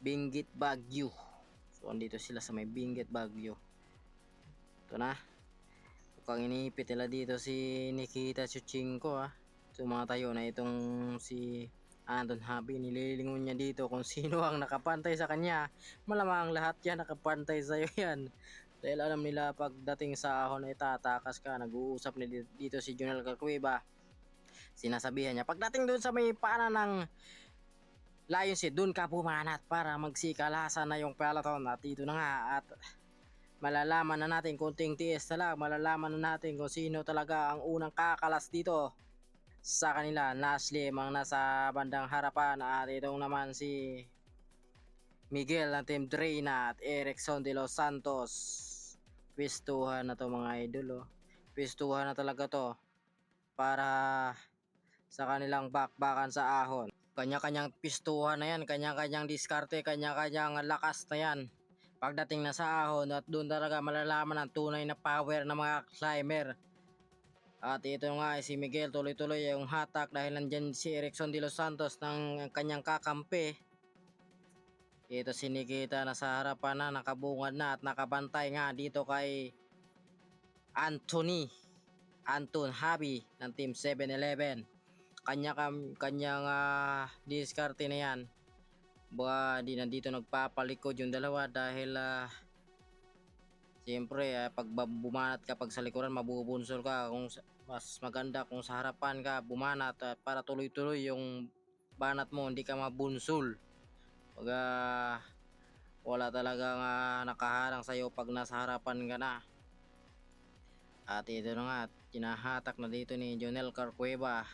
Benguet Baguio. So andito sila sa may Benguet Baguio. Ito na. Mukhang inipit nila dito si Nikita Chuchinko Tumatayo na itong si Anton Habi. Nililingon niya dito kung sino ang nakapantay sa kanya. Malamang lahat yan nakapantay sa iyo yan. Dahil alam nila pagdating sa ahon ay tatakas ka. Nag-uusap nila dito si Jonel Carcueva. Sinasabihan niya pagdating doon sa may paanan ng Lions doon ka bumanat para magsikalasan na yung peloton. At dito na nga at malalaman na natin konting tiis na lang. Malalaman na natin kung sino talaga ang unang kakalas dito sa kanila. Naslim ang nasa bandang harapan at itong naman si Miguel ng Team Dreyna at Erickson de los Santos. Pistuhan na to mga idol. Pistuhan na talaga to para sa kanilang bakbakan sa ahon. Kanya-kanyang pistuhan na yan, kanya-kanyang diskarte, kanya-kanyang lakas na yan. Pagdating na sa ahon at doon talaga malalaman ang tunay na power ng mga climber. At ito nga si Miguel tuloy-tuloy yung hatak dahil nandyan si Erickson de los Santos ng kanyang kakampi. Ito si Nikita na sa harapan na, nakabungad na at nakabantay nga dito kay Anton Habi ng Team 7-Eleven. Kanyang diskarte na yan. Di nandito nagpapalikod yung dalawa dahil siyempre pag bumanat ka pag sa likuran mabubunsol ka. Kung mas maganda kung sa harapan ka bumanat para tuloy-tuloy yung banat mo, hindi ka mabunsol. Pag wala talagang nakaharang sa'yo pag nasa harapan ka na. At ito na nga, tinahatak na dito ni Jonel Carcueva.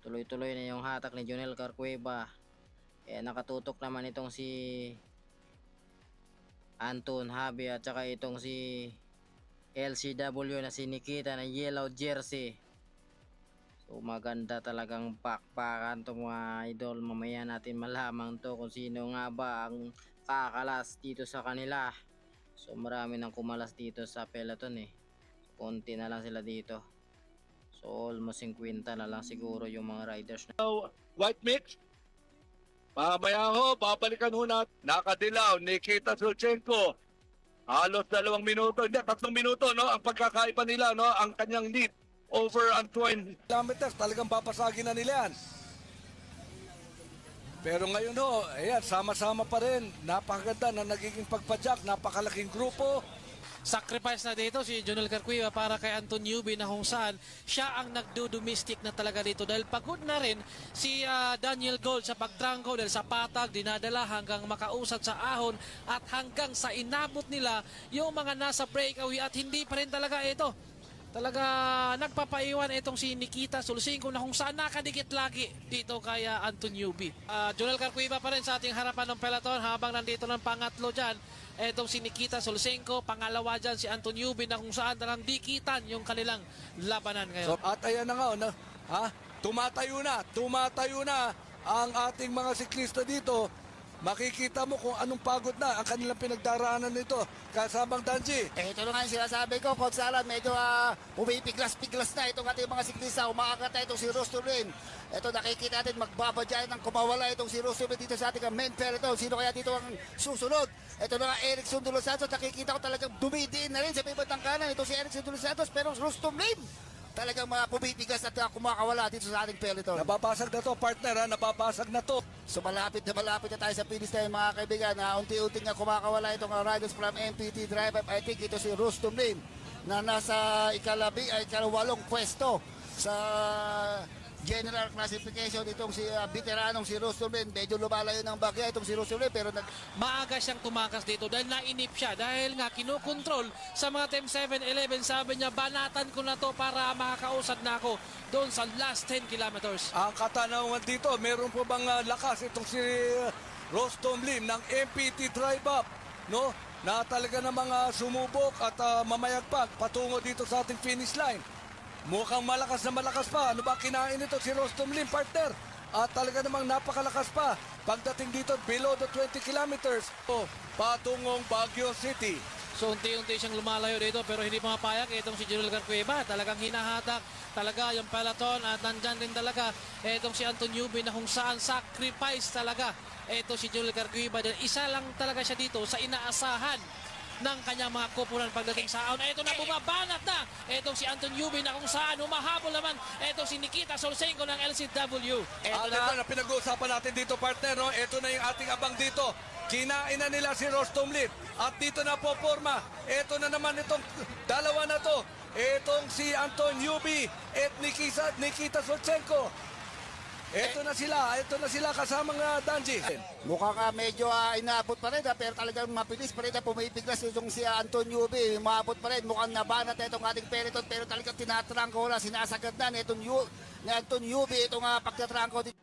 Tuloy-tuloy na yung hatak ni Jonel Carcueva. Nakatutok naman itong si Anton Habi at saka itong si LCW na si Nikita na yellow jersey. So maganda talagang bakbakan to mga idol. Mamaya natin malaman to kung sino nga ba ang kakalas dito sa kanila. So marami nang kumalas dito sa peloton konti na lang sila dito. So almost 50 na lang siguro yung mga riders na. White mix. Mamaya ho, babalikan ho natin. Nakadilaw, Nikita Sulchenko. Halos 2 minuto, hindi, 3 minuto, no? Ang pagkakaiba nila, no? Ang kanyang lead over Antoine. Kilometers, talagang papasagin na nila yan. Pero ngayon ho, ayan, sama-sama pa rin. Napakaganda na nagiging pagpadyak, napakalaking grupo. Sacrifice na dito si Jonel Carcueva para kay Anton Newby na kung saan siya ang nagdo-domestic na talaga dito dahil pagod na rin si Daniel Gold sa pagtrangko dahil sa patag dinadala hanggang makausad sa ahon at hanggang sa inabot nila yung mga nasa breakaway at hindi pa rin talaga ito. Talaga nagpapaiwan itong si Nikita Sulchenko na kung saan nakadikit lagi dito kay Anton Newby. Jonel Carcueva pa rin sa ating harapan ng peloton habang nandito ng pangatlo dyan. Etong si Nikita Sulchenko, pangalawa dyan si Anton Newby na kung saan talang dikitan yung kanilang labanan ngayon. So, at ayan na nga, tumatayo na ang ating mga siklista dito. Makikita mo kung anong pagod na ang kanilang pinagdaraanan nito. Kasabang Danji. Ito na nga yung sinasabi ko, Coach Alan, medyo pumipiglas-piglas na itong ating mga siklista. Umaagat na itong si Rosturin. Ito nakikita natin magbabadyan ng kumawala itong si Rosturin dito sa ating main peloton. Sino kaya dito ang susunod? Ito na nga Erickson de los Santos. Nakikita ko talagang dumidiin na rin sa may bandang kanan. Ito si Erickson de los Santos pero Rosturin talagang mga pumitigas at kumakawala dito sa ating peloton. Nababasag na to, partner, nababasag na to. So malapit na tayo sa finish line mga kaibigan na unti-unti nga kumakawala itong riders from MPT Drive Up. I think ito si Rustum Lim na nasa ikalawalong pwesto sa general classification. Itong si veteranong si Rustum Lim. Medyo lumalayo ng bagya itong si Rustum Lim pero Maaga siyang tumakas dito dahil nainip siya dahil nga kinukontrol sa mga Team 7-11. Sabi niya banatan ko na to para makakausad na ako doon sa last 10 kilometers. Ang katanungan dito, meron po bang lakas itong si Rustum Lim ng MPT Drive Up, no? Na talaga ng mga sumubok at mamayagpag patungo dito sa ating finish line. Mukhang malakas na malakas pa. Ano ba kinain nito si Rustum Lim, partner? At talaga namang napakalakas pa. Pagdating dito below the 20 kilometers. Patungong Baguio City. So unti-unti siyang lumalayo dito pero hindi pumapayag itong si Junel Carcueva. Talagang hinahatak talaga yung peloton at nandyan din talaga itong si Anton Newby na kung saan sacrifice talaga ito si Junel Carcueva. Isa lang talaga siya dito sa inaasahan ng kanyang mga kupunan pagdating sa aon. Ito na bumabanat na itong si Anton Newby na kung saan humahabol naman itong si Nikita Solsenko ng LCW. Ito na pinag-uusapan natin dito, partner. No? Ito na yung ating abang dito. Kinain na nila si Rostom Lit. At dito na po forma. Ito na naman itong dalawa na to. Itong si Anton Newby at Nikita Solsenko. Ito na sila kasamang Danji. Mukhang medyo inaabot pa rin pero talagang mabilis pa rin na pumipiglas itong si Anton Newby. Maabot pa rin, mukhang nabanat na itong ating peloton pero talagang tinatrangko na, sinasagad na ni Anton Newby itong pagtatrangko dito.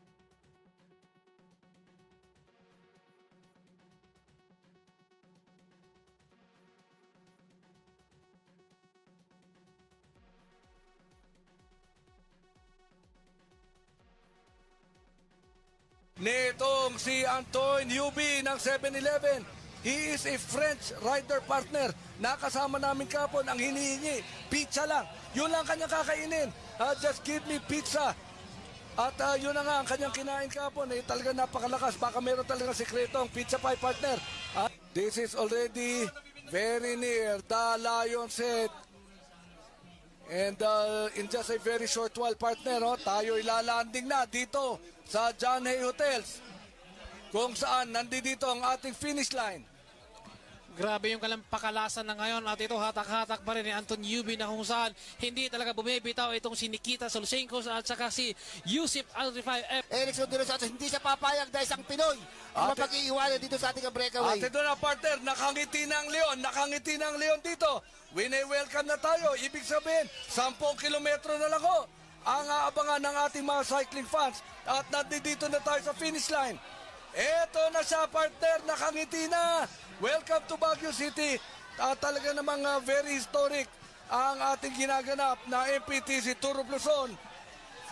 Nitong si Anton Newby ng 7-Eleven. He is a French rider partner. Nakasama namin kapon ang hinihingi. Pizza lang. Yun lang kanyang kakainin. Just give me pizza. At yun na nga ang kanyang kinain kapon. Talaga napakalakas. Baka meron talaga sikreto ang Pizza Pie partner. This is already very near the Lion's Head. And in just a very short while, partner, tayo ilalanding na dito sa John Hay Hotels kung saan nandito ang ating finish line. Grabe yung pakalasan na ngayon at ito hatak-hatak pa rin ni Anton Newby na kung saan hindi talaga bumibitaw itong si Nikita Solsenko at saka si Yusuf Al-Rifai. Erickson de los Santos, hindi siya papayag dahil isang Pinoy ang mapag-iiwanan dito sa ating breakaway. At ito na, partner, nakangiti ng leon dito. Welcome na tayo. Ibig sabihin, 10 kilometro na lang ho ang aabangan ng ating mga cycling fans at nandito na tayo sa finish line. Ito na siya, partner, nakangiti na. Welcome to Baguio City. Talaga namang very historic ang ating ginaganap na MPTC Tour of Luzon.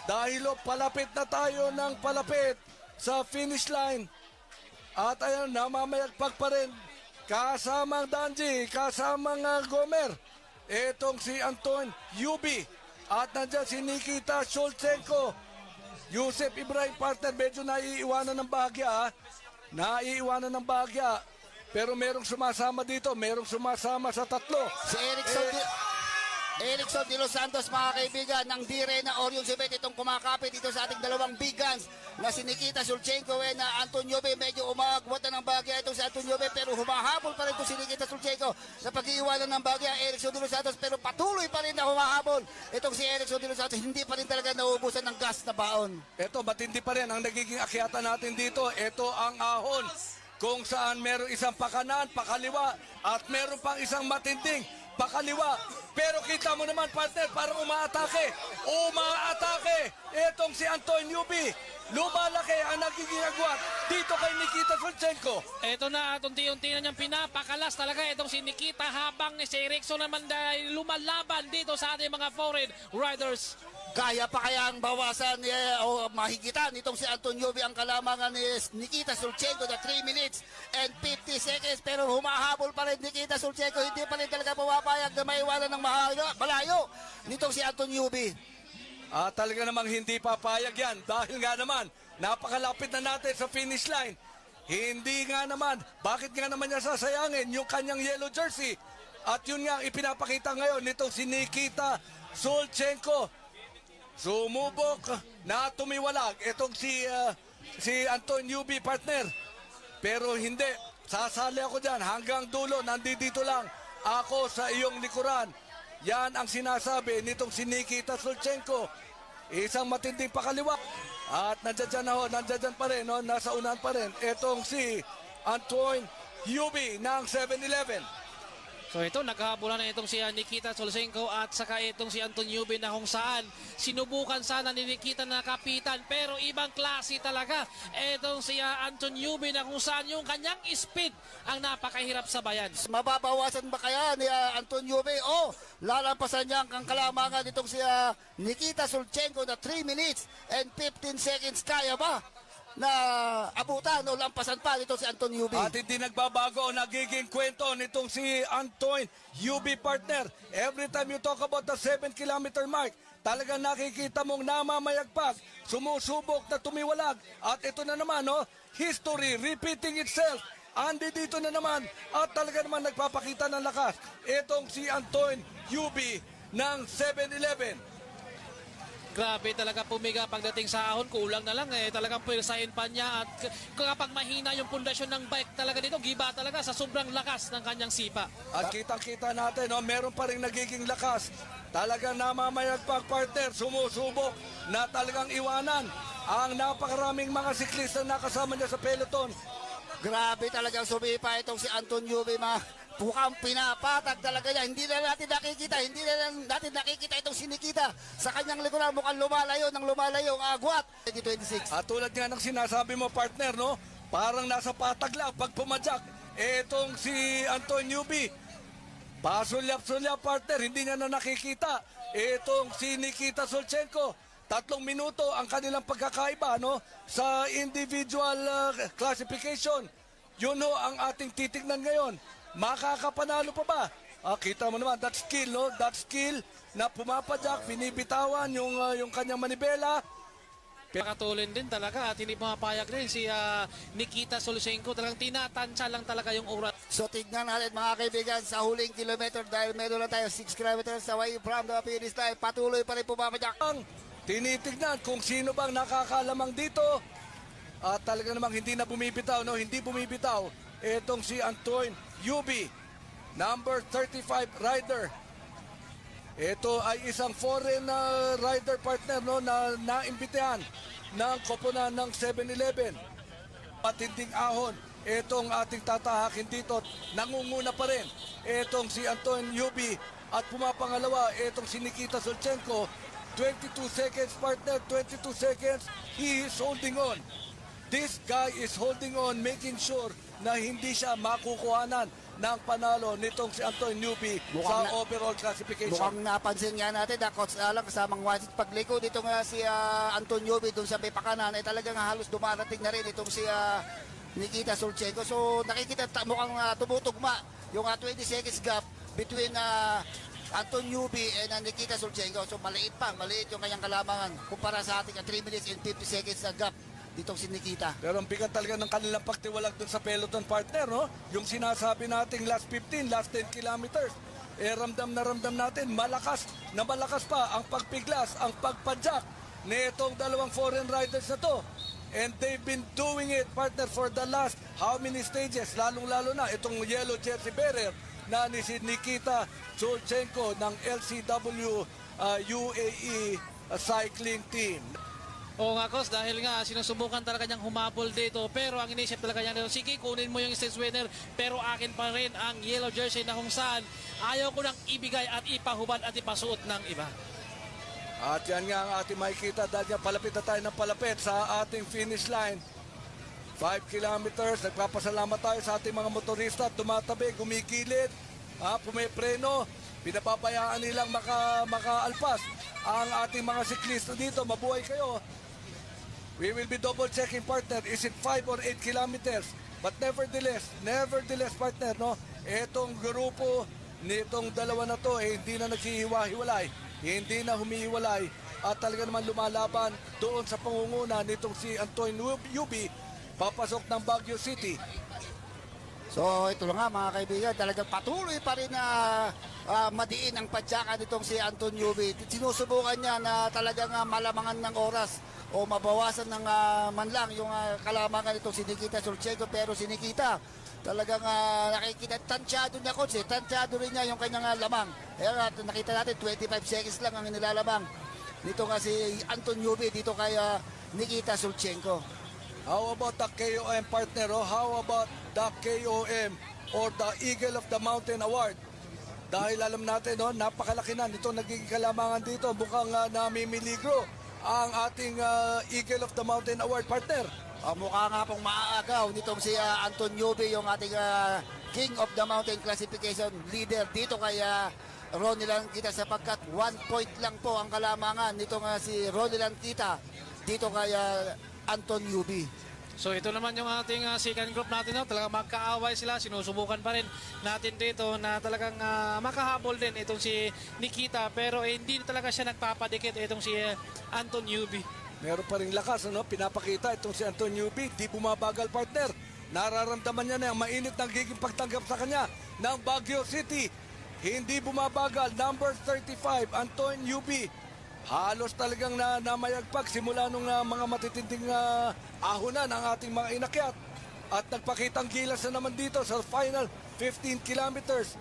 Dahil palapit na tayo ng palapit sa finish line. At ayun, namamayagpag pa rin. Kasamang Danji, kasamang Gomer. Itong si Anton Newby. At nandyan si Nikita Solsenko. Yusef Ibrahim, partner, medyo naiiwanan ng bahagya. Naiiwanan ng bahagya. Pero merong sumasama dito, merong sumasama sa tatlo. Si Erickson de los Santos, mga kaibigan, ng dire na Orion Cibet, itong kumakapit dito sa ating dalawang big guns na si Nikita Solsenko na Anton Newby. Medyo umagwat na ng bagya itong si Anton Newby pero humahabol pa rin itong si Nikita Solsenko sa pag-iiwanan ng bagya. Erickson de los Santos pero patuloy pa rin na humahabol itong si Erickson de los Santos. Hindi pa rin talaga nauubusan ng gas na baon. Ito, matindi pa rin ang nagiging akyata natin dito. Ito ang ahon kung saan meron isang pakanan, pakaliwa at meron pang isang matinding pakaliwa. Pero kita mo naman, partner, parang umaatake. Itong si Anton Newby. Lumalaki ang nagiging agwat dito kay Nikita Solsenko. Ito na at unti-unti na niyang pinapakalas talaga itong si Nikita habang si Erickson naman dahil lumalaban dito sa ating mga foreign riders. Kaya pa kaya ang bawasan o mahigitan itong si Anton Newby ang kalamangan ni Nikita Solsenko na 3 minutes and 50 seconds pero humahabol pa rin Nikita Solsenko. Hindi pa rin talaga pumapayag na maiwanan ng malayo nitong si Anton Newby. Talaga namang hindi papayag yan dahil nga naman napakalapit na natin sa finish line. Hindi nga naman, bakit nga naman niya sasayangin yung kanyang yellow jersey? At yun nga ipinapakita ngayon nitong si Nikita Solsenko. Sumubok na tumiwalag itong si Anton Newby, partner. Pero hindi, sasali ako dyan hanggang dulo, nandito lang ako sa iyong likuran. Yan ang sinasabi nitong si Nikita Solsenko. Isang matinding pakaliwa. At nandiyan pa rin, nasa unahan pa rin. Itong si Anton Newby ng 7-Eleven. So ito, naghahabulan na itong si Nikita Solsenko at saka itong si Anton Newby na kung saan sinubukan sana ni Nikita na kapitan pero ibang klase talaga. Itong si Anton Newby na kung saan yung kanyang speed ang napakahirap sabayan. Mababawasan ba kaya ni Anton Newby o lalampasan niya ang kalamangan nitong si Nikita Solsenko na 3 minutes and 15 seconds? Kaya ba? na abutan o lampasan pa nito si Anton Yubi. At hindi nagbabago ang nagiging kwento nitong si Antoine UB partner. Every time you talk about the 7-kilometer mark, talagang nakikita mong namamayagpag, sumusubok na tumiwalag. At ito na naman, no, history repeating itself. Andi dito na naman at talaga naman nagpapakita ng lakas. Itong si Antoine UB ng 7-Eleven. Grabe talaga pumiga pagdating sa ahon, kulang na lang talagang pwersahin pa niya at kapag mahina yung pundasyon ng bike talaga dito, giba talaga sa sobrang lakas ng kanyang sipa. At kitang-kita natin, no, meron pa rin nagiging lakas. Talagang namamayagpag partner, sumusubok na talagang iwanan ang napakaraming mga siklista na nakasama niya sa peloton. Grabe talagang sumipa itong si Anton Yubi, mukhang pinapatag talaga niya. Hindi na natin nakikita itong sinikita sa kanyang likuran. Mukhang lumalayo ang agwat. 2026. At tulad nga ng sinasabi mo partner, no, parang nasa patag lang pag pumadyak. Etong si Antonio B. Pasulyap-sulyap partner, hindi niya na nakikita. Etong si Nikita Solchenko, 3 minuto ang kanilang pagkakaiba, no, sa individual classification. Yun ho ang ating titignan ngayon. Makakapanalo pa ba? Kita mo naman, that skill, no? That skill na pumapadyak, binibitawan yung kanyang manibela. Pakatulin din talaga at hindi pumapayag rin si Nikita Solchenko. Talagang tinatansya lang talaga yung oras. So tignan natin mga kaibigan sa huling kilometer dahil meron na tayo 6 kilometers away from the finish line. Patuloy pa rin pumapadyak. Ang tinitignan kung sino bang nakakalamang dito. At talaga namang hindi na bumibitaw, no? Hindi bumibitaw. Etong si Antoine Yubi, number 35 rider. Ito ay isang foreign rider partner, no, na naimbitahan ng koponan ng 7-Eleven. Patinding ahon, itong ating tatahakin dito, nangunguna pa rin. Itong si Antoine Yubi at pumapangalawa, itong si Nikita Solchenko. 22 seconds partner, 22 seconds, he is holding on. This guy is holding on, making sure na hindi siya makukuhanan ng panalo nitong si Anton Newby sa overall classification. Mukhang napansin nga natin na Coach Alan kasamang wasit pagliko dito nga si Anton Newby doon sa may pakanan ay talagang halos dumarating na rin itong si Nikita Solchenko. So nakikita mukhang tumutugma yung 20 seconds gap between Anton Newby and Nikita Solchenko. So maliit yung kanyang kalamangan kumpara sa ating 3 minutes and 50 seconds na gap ditong si Nikita. Pero ang bigat talaga ng kanilang pagtiwalag dun sa peloton partner, no? Yung sinasabi nating last 15, last 10 kilometers, ramdam natin, malakas pa ang pagpiglas, ang pagpadyak nitong dalawang foreign riders na to. And they've been doing it, partner, for the last how many stages, lalong-lalo na itong yellow jersey bearer na ni si Nikita Solchenko ng LCW UAE cycling team. Oo nga, Kos, dahil nga sinusubukan talaga niyang humabol dito, pero ang inisip talaga niya, sige, kunin mo yung stage winner, pero akin pa rin ang yellow jersey na kung saan ayaw ko nang ibigay at ipahubad at ipasuot ng iba. At yan nga ang ating makikita dahil nga palapit na tayo ng palapit sa ating finish line. 5 kilometers, nagpapasalamat tayo sa ating mga motorista, tumatabi, gumigilid, pumipreno, pinapabayaan nilang makaalpas ang ating mga siklista dito. Mabuhay kayo. We will be double checking partner, is it 5 or 8 kilometers? But nevertheless partner, no, etong grupo nitong dalawa na to hindi na naghihiwa-hiwalay, hindi na humihiwalay at talaga naman lumalaban doon sa pangunguna nitong si Antoine Yubi papasok ng Baguio City. So ito nga mga kaibigan, talagang patuloy pa rin na madiin ang padyakan nitong si Anton Yubi. Sinusubukan niya na talagang malamangan ng oras o mabawasan ng man lang yung kalamangan nitong si Nikita Solchenko, pero si Nikita talagang nakikita, tansyado niya coach, tansyado rin niya yung kanyang lamang. Kaya nakita natin 25 seconds lang ang nilalamang nito nga si Anton Yubi dito kay Nikita Solchenko. How about the KOM partner? Oh? How about the KOM or the Eagle of the Mountain Award? Dahil alam natin, no, napakalaki na nito nagiging kalamangan dito. Mukhang namimiligro ang ating Eagle of the Mountain Award partner. Mukha nga pong maaagaw nitong si Anton Yubi, yung ating King of the Mountain Classification leader dito kay Ronnie Lankita, sapagkat 1 point lang po ang kalamangan nitong si Ronnie Lankita dito kay Anton Yubi. So ito naman yung ating second group natin. No? Talagang magkaaway sila. Sinusubukan pa rin natin dito na talagang makahabol din itong si Nikita. Pero hindi talaga siya nagpapadikit itong si Anton Yubi. Meron pa rin lakas, ano? Pinapakita itong si Anton Yubi, di bumabagal partner. Nararamdaman niya na ang mainit na giging pagtanggap sa kanya ng Baguio City. Hindi bumabagal, number 35, Anton Yubi. Halos talagang namayagpag simula nung mga matitinding ahonan ang ating mga inakyat. At nagpakitang gilas na naman dito sa final 15 kilometers.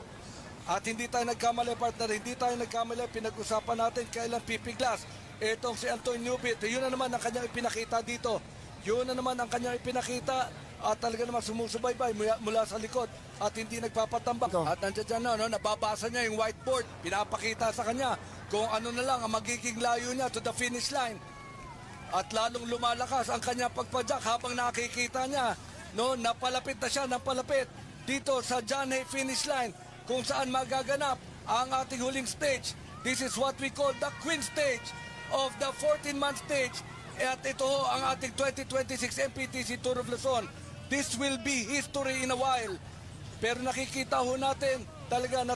At hindi tayo nagkamali partner, hindi tayo nagkamali. Pinag-usapan natin kailan pipiglas itong si Anton Yubi. Yun na naman ang kanyang ipinakita dito. Yun na naman ang kanyang ipinakita. At talaga naman sumusubaybay mula sa likod at hindi nagpapatambak. Ito. At nandiyan dyan, no, nababasa niya yung whiteboard. Pinapakita sa kanya kung ano na lang ang magiging layo niya to the finish line. At lalong lumalakas ang kanya pagpadyak habang nakikita niya, no, napalapit na siya, napalapit dito sa John Hay finish line kung saan magaganap ang ating huling stage. This is what we call the Queen stage of the 14-man stage. At ito ho ang ating 2026 MPTC Tour of Luzon. This will be history in a while. Pero nakikita ho natin talagang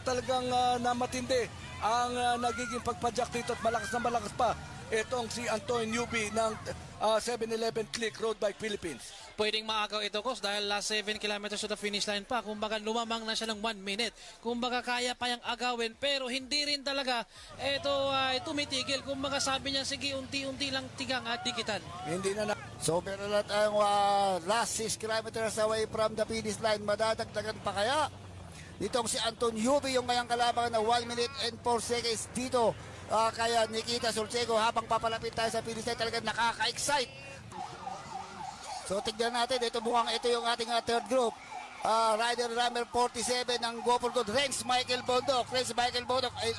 na matindi ang nagiging pagpadyak dito at malakas na malakas pa itong si Anton Yubi ng 7-Eleven Click Road Bike Philippines. Pwedeng maagaw ito, Kos, dahil last 7 kilometers to the finish line pa. Kumbaga lumamang na siya ng 1 minute. Kumbaga kaya pa yung agawin, pero hindi rin talaga ito ay tumitigil. Kumbaga sabi niya, sige, unti-unti lang tigang at dikitan. Hindi na So meron na tayong last 6 kilometers away from the finish line. Madadagdagan pa kaya? Ditong si Anton Yubi yung kayang kalaban na 1 minute and 4 seconds dito. Kaya Nikita Solchego habang papalapit tayo sa finish line talagang nakaka-excite. So tignan natin, ito mukhang ito yung ating third group. Rider number 47 ng Go for Good, Renz Michael Bondok.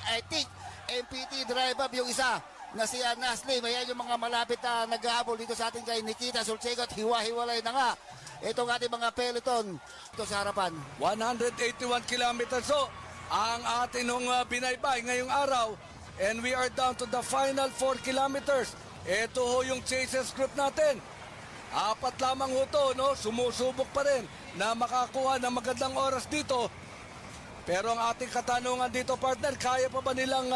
I think MPT drive up yung isa na si Naslim. Ayan yung mga malapit na naghahabol dito sa ating kay Nikita Solchego at hiwa-hiwalay na nga itong ating mga peloton ito sa harapan. 181 kilometers so ang atin nung binaybay ngayong araw, and we are down to the final 4 kilometers. Ito ho yung chasers group natin. 4 lamang ho to, no? Sumusubok pa rin na makakuha ng magandang oras dito. Pero ang ating katanungan dito partner, kaya pa ba nilang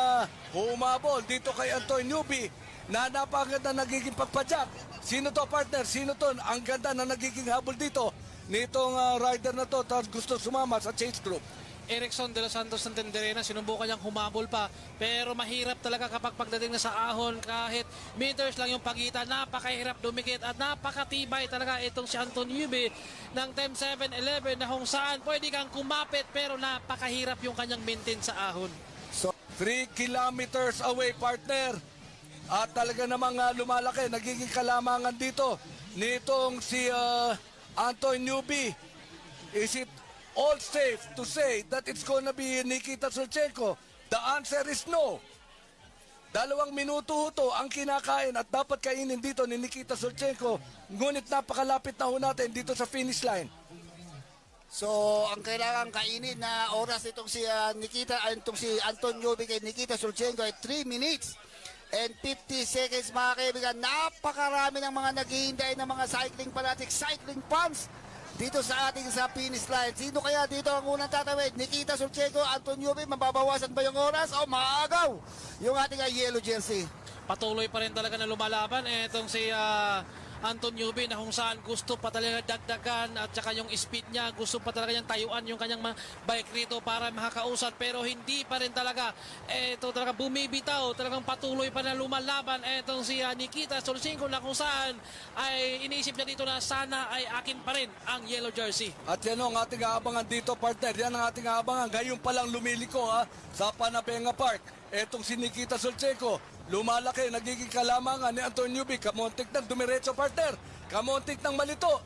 humabol dito kay Anton Yubi na napakaganda nagiging pagpadyak? Sino to partner? Sino to? Ang ganda na nagiging habol dito nitong rider na to tapos gusto sumama sa chase group. Erickson de los Santos ng Tenderena, sinubukan niyang humabol pa, pero mahirap talaga kapag pagdating na sa ahon, kahit meters lang yung pagitan, napakahirap dumikit at napakatibay talaga itong si Anton Yubi ng Team 7-11 na kung saan pwede kang kumapit pero napakahirap yung kanyang maintain sa ahon. So 3 kilometers away partner. At talaga namang lumalaki, nagiging kalamangan dito nitong si Anton Yubi. Is it all safe to say that it's gonna be Nikita Solchenko? The answer is no. 2 minuto ho to ang kinakain at dapat kainin dito ni Nikita Solchenko. Ngunit napakalapit na ho natin dito sa finish line. So, ang kailangan kainin na oras itong si itong si Anton Yubi kay Nikita Solchenko ay 3 minutes and 50 seconds mga kaibigan. Napakarami ng mga naghihintay ng mga cycling fanatics, cycling fans dito sa ating sa finish line. Sino kaya dito ang unang tatawid? Nikita Solchenko, Anton Yubi, mababawasan ba yung oras o maagaw yung ating yellow jersey? Patuloy pa rin talaga na lumalaban itong si Anton Yubi na kung saan gusto pa talaga dagdagan at saka yung speed niya, gusto pa talaga niyang tayuan yung kanyang bike rito para makakausad, pero hindi pa rin talaga ito talaga bumibitaw, talagang patuloy pa na lumalaban itong si Nikita Solchenko na kung saan ay iniisip niya dito na sana ay akin pa rin ang yellow jersey. At yan ang ating aabangan dito partner. Yan ang ating aabangan. Ngayon pa lang lumiliko sa Panabenga Park. Etong si Nikita Solchenko, lumalaki, nagiging kalamangan ni Anton Yubi. Kamontik ng dumiretso partner. Kamontik ng malito.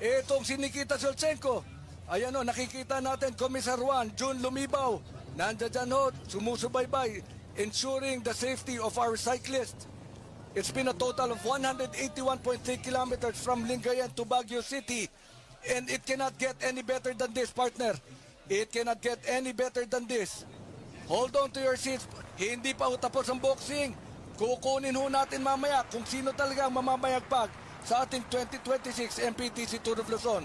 Etong si Nikita Solchenko. Ayan o, nakikita natin, Komisar Juan, June Lumibaw. Nandiyan dyan ho, sumusubaybay, ensuring the safety of our cyclists. It's been a total of 181.3 kilometers from Lingayen to Baguio City. And it cannot get any better than this, partner. It cannot get any better than this. Hold on to your seats. Hindi pa ho tapos ang boxing. Kukunin ho natin mamaya kung sino talaga ang mamamayagpag sa ating 2026 MPTC Tour of Luzon.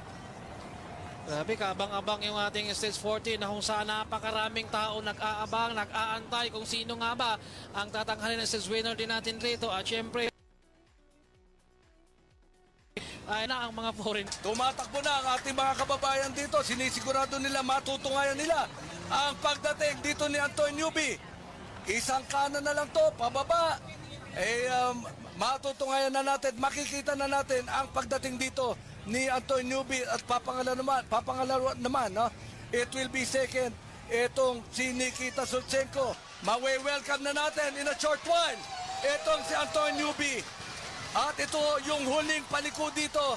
Grabe, kaabang-abang yung ating Stage 14 na kung saan napakaraming tao nag-aabang, nag-aantay kung sino nga ba ang tatanghalin ng stage winner din natin rito. At syempre, ay na ang mga foreign. Tumatakbo na ang ating mga kababayan dito. Sinisigurado nila, matutungayan nila ang pagdating dito ni Anton Newby. Isang kanan na lang to, pababa. Matutungayan na natin, makikita na natin ang pagdating dito ni Anton Newby at papangalawa naman, no? It will be second. Itong si Nikita Sulchenko. Mawe-welcome na natin in a short while. Itong si Anton Newby. At ito yung huling paliko dito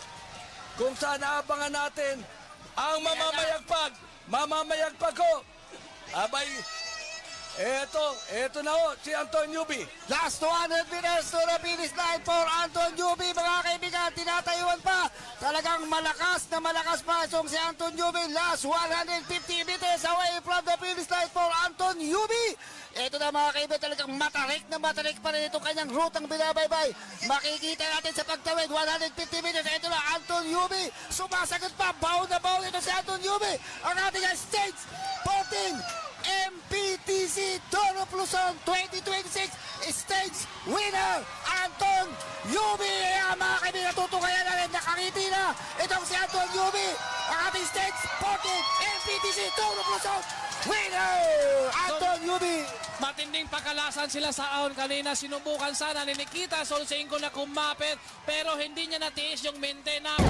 kung saan aabangan natin ang mamamayagpag ko. Abay, eto na ho, si Anton Newby. Last 200 meters to the finish line for Anton Newby, mga kaibigan, tinatayuan pa. Talagang malakas pa itong si Anton Newby. Last 150 meters away from the finish line for Anton Newby. Ito na mga kaibigan, talagang matarik pa rin itong kanyang rutang binabaybay. Makikita natin sa pagtawid, 150 meters. Ito na Anton Newby, sumasagot pa, baon na baon ito si Anton Newby. Ang ating stage 14 MPTC Tour of Luzon 2026 stage winner Anton Newby. Mga kaibigan, tutukayan na rin, nakangiti na itong si Anton Newby, ang ating stage 14 MPTC Tour of Luzon winner Anton Newby. Matinding pagkalasan sila sa ahon kanina. Sinubukan sana ni Nikita Sulchenko na kumapit pero hindi niya natiis yung maintenance.